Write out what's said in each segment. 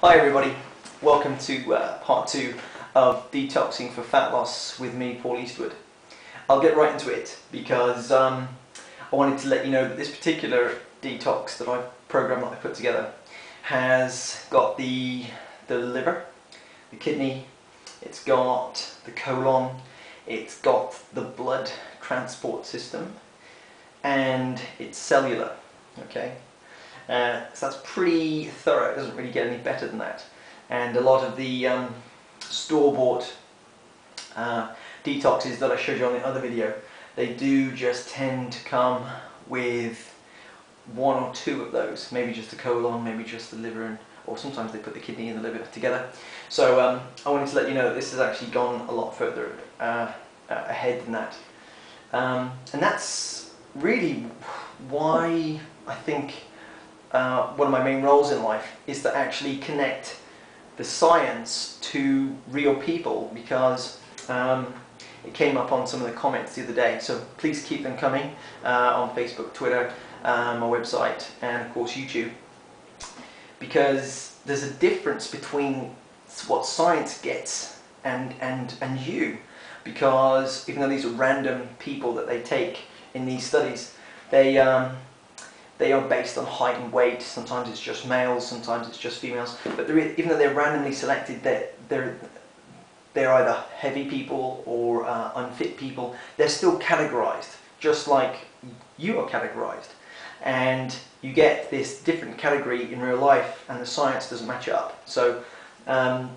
Hi everybody, welcome to part 2 of Detoxing for Fat Loss with me, Paul Eastwood. I'll get right into it because I wanted to let you know that this particular detox that program that I put together has got the liver, the kidney, it's got the colon, it's got the blood transport system, and it's cellular. Okay. So that's pretty thorough. It doesn't really get any better than that. And a lot of the store-bought detoxes that I showed you on the other video, they do just tend to come with one or two of those. Maybe just the colon, maybe just the liver, or sometimes they put the kidney and the liver together. So I wanted to let you know that this has actually gone a lot further ahead than that. And that's really why I think one of my main roles in life is to actually connect the science to real people, because it came up on some of the comments the other day, so please keep them coming on Facebook, Twitter, my website, and of course YouTube, because there's a difference between what science gets and you, because even though these are random people that they take in these studies, they are based on height and weight. Sometimes it's just males, sometimes it's just females. But even though they're randomly selected, they're either heavy people or unfit people. They're still categorized, just like you are categorized. And you get this different category in real life, and the science doesn't match up. So I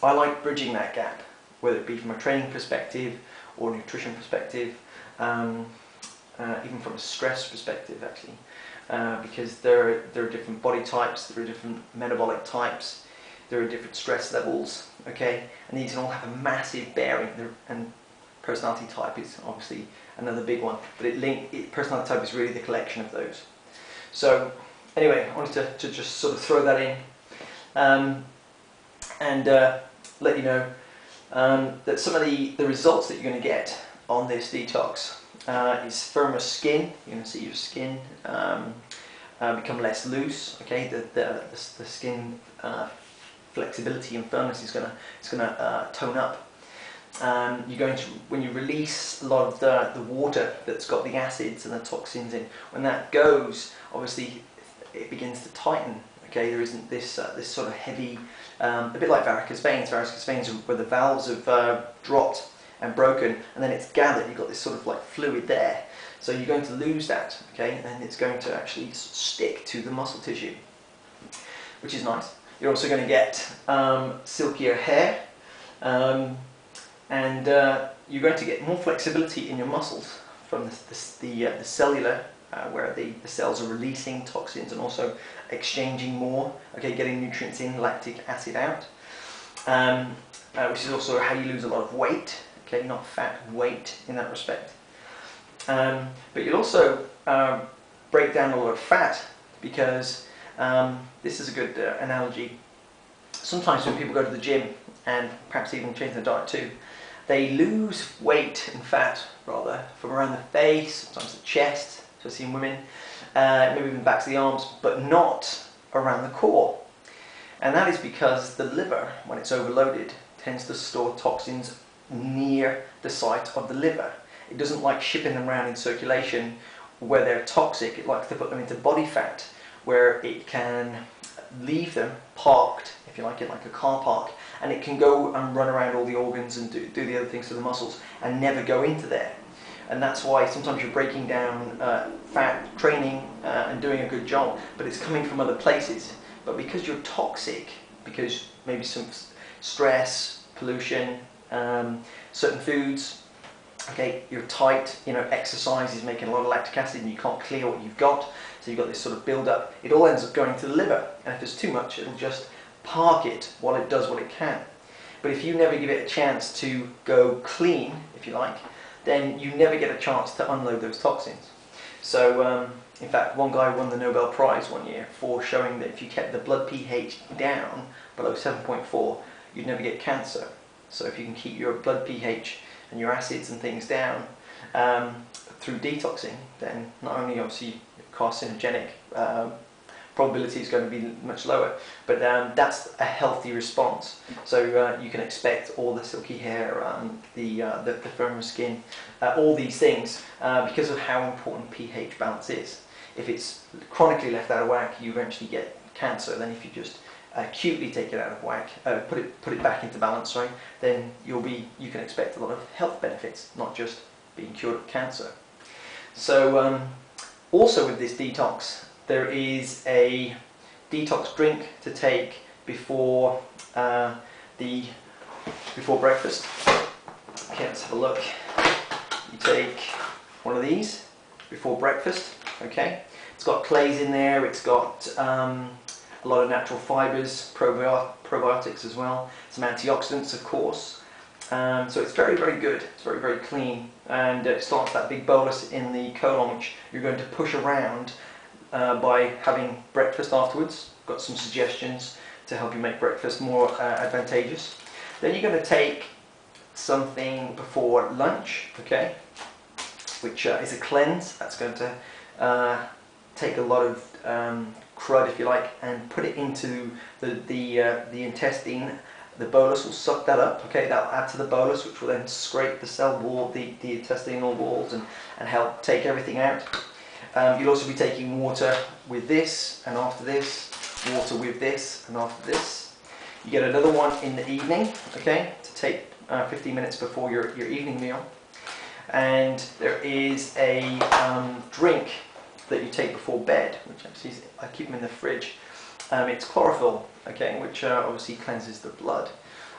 like bridging that gap, whether it be from a training perspective or a nutrition perspective. Even from a stress perspective, actually, because there are different body types, there are different metabolic types, there are different stress levels, okay, and these can all have a massive bearing. And personality type is obviously another big one, but personality type is really the collection of those. So anyway, I wanted to just sort of throw that in and let you know that some of the results that you're going to get on this detox is firmer skin. You're going to see your skin become less loose. Okay, the skin flexibility and firmness is going to tone up. You're going to, when you release a lot of the water that's got the acids and the toxins in, when that goes, obviously it begins to tighten. Okay, there isn't this this sort of heavy, a bit like varicose veins. Varicose veins are where the valves have dropped and broken, and then it's gathered. You've got this sort of like fluid there, so you're going to lose that, okay, and it's going to actually stick to the muscle tissue, which is nice. You're also going to get silkier hair, and you're going to get more flexibility in your muscles from the cellular, where the cells are releasing toxins and also exchanging more, okay, getting nutrients in, lactic acid out, which is also how you lose a lot of weight. Okay, not fat, weight in that respect. But you'll also break down a lot of fat, because this is a good analogy. Sometimes when people go to the gym, and perhaps even change their diet too, they lose weight and fat rather from around the face, sometimes the chest, especially in women, maybe even back to the arms, but not around the core. And that is because the liver, when it's overloaded, tends to store toxins near the site of the liver. It doesn't like shipping them around in circulation where they're toxic. It likes to put them into body fat, where it can leave them parked, if you like it, like a car park, and it can go and run around all the organs and do the other things to the muscles and never go into there. And that's why sometimes you're breaking down fat, training and doing a good job, but it's coming from other places. But because you're toxic, because maybe some stress, pollution, certain foods, okay, you're tight, you know, exercise is making a lot of lactic acid and you can't clear what you've got, so you've got this sort of build up. It all ends up going to the liver, and if there's too much, it'll just park it while it does what it can. But if you never give it a chance to go clean, if you like, then you never get a chance to unload those toxins. So in fact, one guy won the Nobel Prize one year for showing that if you kept the blood pH down below 7.4, you'd never get cancer. So if you can keep your blood pH and your acids and things down through detoxing, then not only obviously carcinogenic probability is going to be much lower. But that's a healthy response. So you can expect all the silky hair, the firmer skin, all these things because of how important pH balance is. If it's chronically left out of whack, you eventually get cancer. Then if you just acutely take it out of whack, put it back into balance, sorry, then you can expect a lot of health benefits, not just being cured of cancer. So also with this detox, there is a detox drink to take before before breakfast. Okay, let's have a look. You take one of these before breakfast. Okay, it's got clays in there. It's got a lot of natural fibres, probiotics as well, some antioxidants, of course. So it's very, very good. It's very, very clean, and it starts that big bolus in the colon, which you're going to push around by having breakfast afterwards. Got some suggestions to help you make breakfast more advantageous. Then you're going to take something before lunch, okay, which is a cleanse. That's going to take a lot of crud, if you like, and put it into the intestine. The bolus will suck that up, okay, that'll add to the bolus, which will then scrape the cell wall, the intestinal walls, and help take everything out. You'll also be taking water with this, and after this, water with this, and after this. You get another one in the evening, okay, to take 15 minutes before your evening meal. And there is a drink that you take before bed, which actually I keep them in the fridge. It's chlorophyll, okay, which obviously cleanses the blood,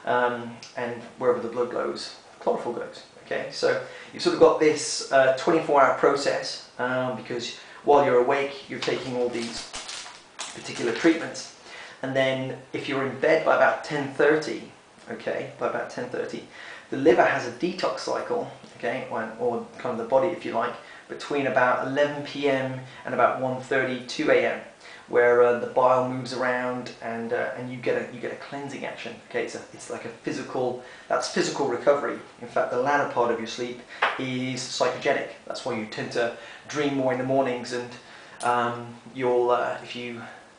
and wherever the blood goes, chlorophyll goes. Okay, so you've sort of got this 24-hour process because while you're awake, you're taking all these particular treatments, and then if you're in bed by about 10:30, okay, by about 10:30, the liver has a detox cycle, okay, or kind of the body, if you like, between about 11 p.m. and about 1:30, 2 a.m. where the bile moves around and you get a cleansing action. Okay, it's like a physical, that's physical recovery. In fact, the latter part of your sleep is psychogenic. That's why you tend to dream more in the mornings, and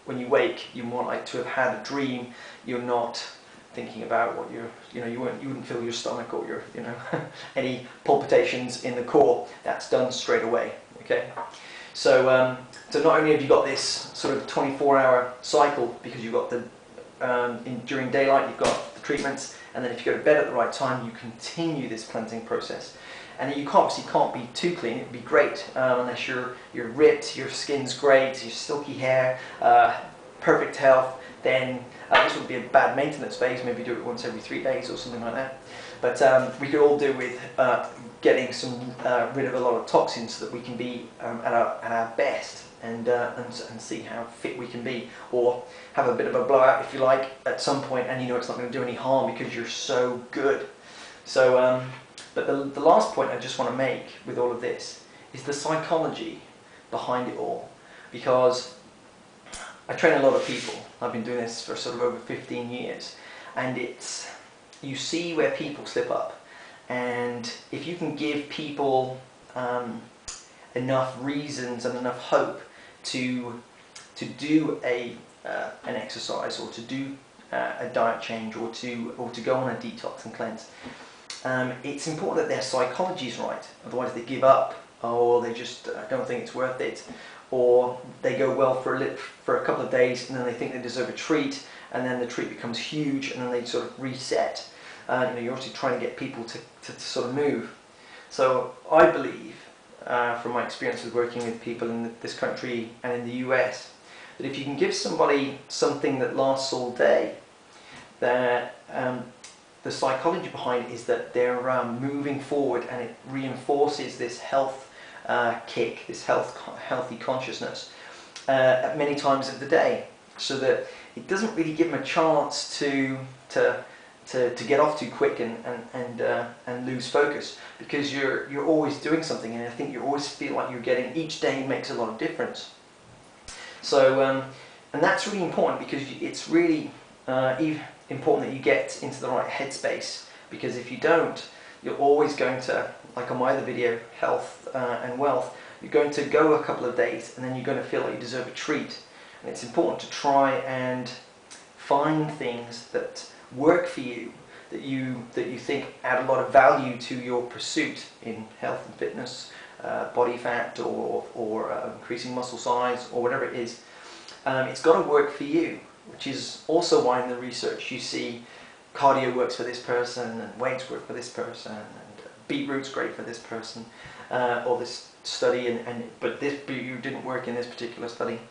when you wake, you're more like to have had a dream. You're not thinking about what you wouldn't feel your stomach or your any palpitations in the core. That's done straight away. Okay. So, so not only have you got this sort of 24-hour cycle, because you've got during daylight you've got the treatments, and then if you go to bed at the right time, you continue this cleansing process. And you obviously can't be too clean. It'd be great unless you're ripped, your skin's great, your silky hair, perfect health. Then this would be a bad maintenance phase. Maybe do it once every 3 days or something like that. But we could all do with getting rid of a lot of toxins so that we can be at our best and see how fit we can be, or have a bit of a blowout, if you like, at some point, and it's not going to do any harm because you're so good. So, but the last point I just want to make with all of this is the psychology behind it all, because I train a lot of people. I've been doing this for sort of over 15 years, and you see where people slip up, and if you can give people enough reasons and enough hope to do an exercise, or to do a diet change, or to go on a detox and cleanse, it's important that their psychology is right. Otherwise they give up, or they just don't think it's worth it, or they go well for a couple of days, and then they think they deserve a treat, and then the treat becomes huge, and then they sort of reset. You're obviously trying to get people to sort of move. So I believe, from my experience with working with people in this country and in the US, that if you can give somebody something that lasts all day, that the psychology behind it is that they're moving forward, and it reinforces this health kick, this healthy consciousness at many times of the day, so that it doesn't really give them a chance to get off too quick and lose focus, because you're always doing something, and I think you always feel like you're getting, each day makes a lot of difference. So and that's really important, because it's really important that you get into the right headspace, because if you don't, you're always going to, like on my other video, health and wealth, you're going to go a couple of days, and then you're going to feel like you deserve a treat. And it's important to try and find things that work for you, that you think add a lot of value to your pursuit in health and fitness, body fat, or increasing muscle size, or whatever it is. It's got to work for you, which is also why in the research you see cardio works for this person, and weights work for this person, and beetroot's great for this person, or this study, but this beetroot didn't work in this particular study.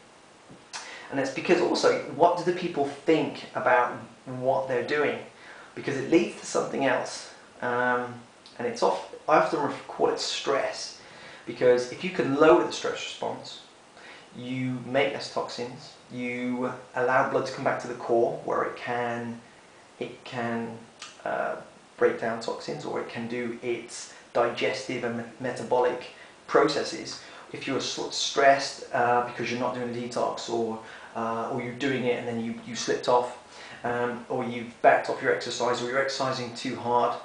And it's because also, what do the people think about what they're doing? Because it leads to something else, and I often call it stress, because if you can lower the stress response, you make less toxins, you allow blood to come back to the core where it can break down toxins, or it can do its digestive and metabolic processes. If you're stressed because you're not doing a detox, or you're doing it and then you slipped off, or you've backed off your exercise, or you're exercising too hard,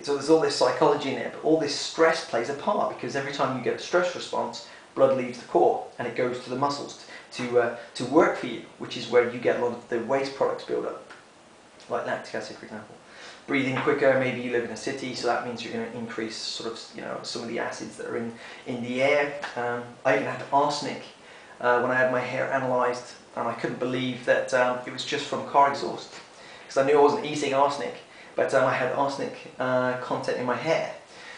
so there's all this psychology in there, but all this stress plays a part, because every time you get a stress response, blood leaves the core and it goes to the muscles to work for you, which is where you get a lot of the waste products build up, like lactic acid, for example. Breathing quicker, maybe you live in a city, so that means you're going to increase sort of, some of the acids that are in the air. I even had arsenic when I had my hair analysed, and I couldn't believe that it was just from car exhaust, because I knew I wasn't eating arsenic, but I had arsenic content in my hair.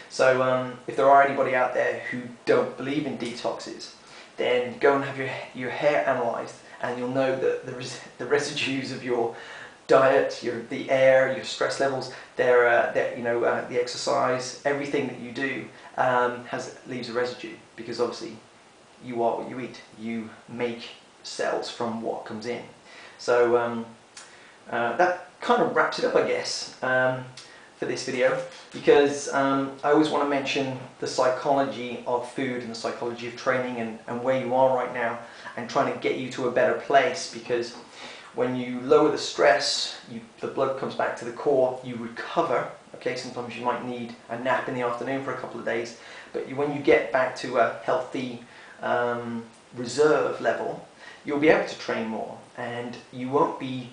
So if there are anybody out there who don't believe in detoxes, then go and have your hair analysed, and you'll know that the residues of your diet, the air, your stress levels, the exercise, everything that you do leaves a residue, because obviously you are what you eat. You make cells from what comes in. So that kind of wraps it up, I guess, for this video, because I always want to mention the psychology of food and the psychology of training, and where you are right now, and trying to get you to a better place, because when you lower the stress, the blood comes back to the core, you recover. Okay, sometimes you might need a nap in the afternoon for a couple of days, but when you get back to a healthy reserve level, you'll be able to train more, and you won't be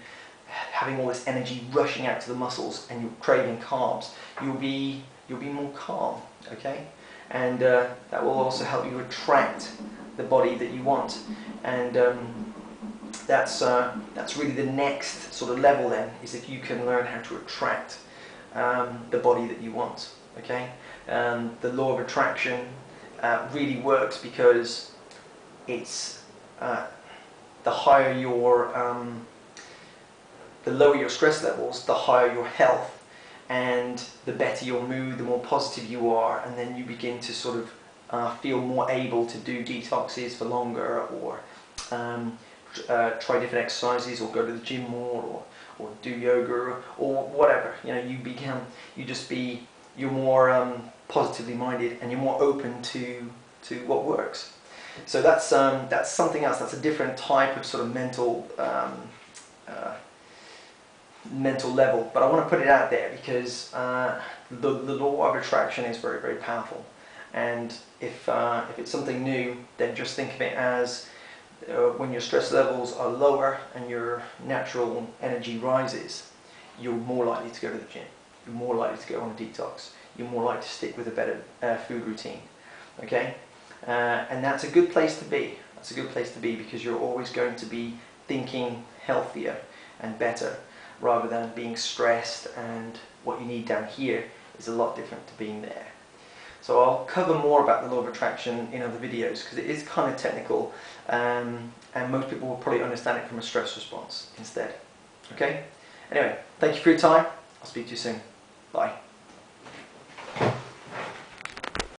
having all this energy rushing out to the muscles and you're craving carbs. You'll be more calm, okay? And that will also help you attract the body that you want. And that's really the next sort of level then, is if you can learn how to attract the body that you want, okay? The law of attraction really works, because it's the higher the lower your stress levels, the higher your health, and the better your mood, the more positive you are, and then you begin to sort of feel more able to do detoxes for longer, or try different exercises, or go to the gym more, or do yoga, or whatever. You're more positively minded, and you're more open to what works. So that's something else. That's a different type of sort of mental level. But I want to put it out there, because the law of attraction is very, very powerful. And if it's something new, then just think of it as when your stress levels are lower and your natural energy rises, you're more likely to go to the gym. You're more likely to go on a detox. You're more likely to stick with a better food routine. Okay? And that's a good place to be. That's a good place to be, because you're always going to be thinking healthier and better, rather than being stressed, and what you need down here is a lot different to being there. So I'll cover more about the law of attraction in other videos, because it is kind of technical, and most people will probably understand it from a stress response instead. Okay? Anyway, thank you for your time. I'll speak to you soon. Bye.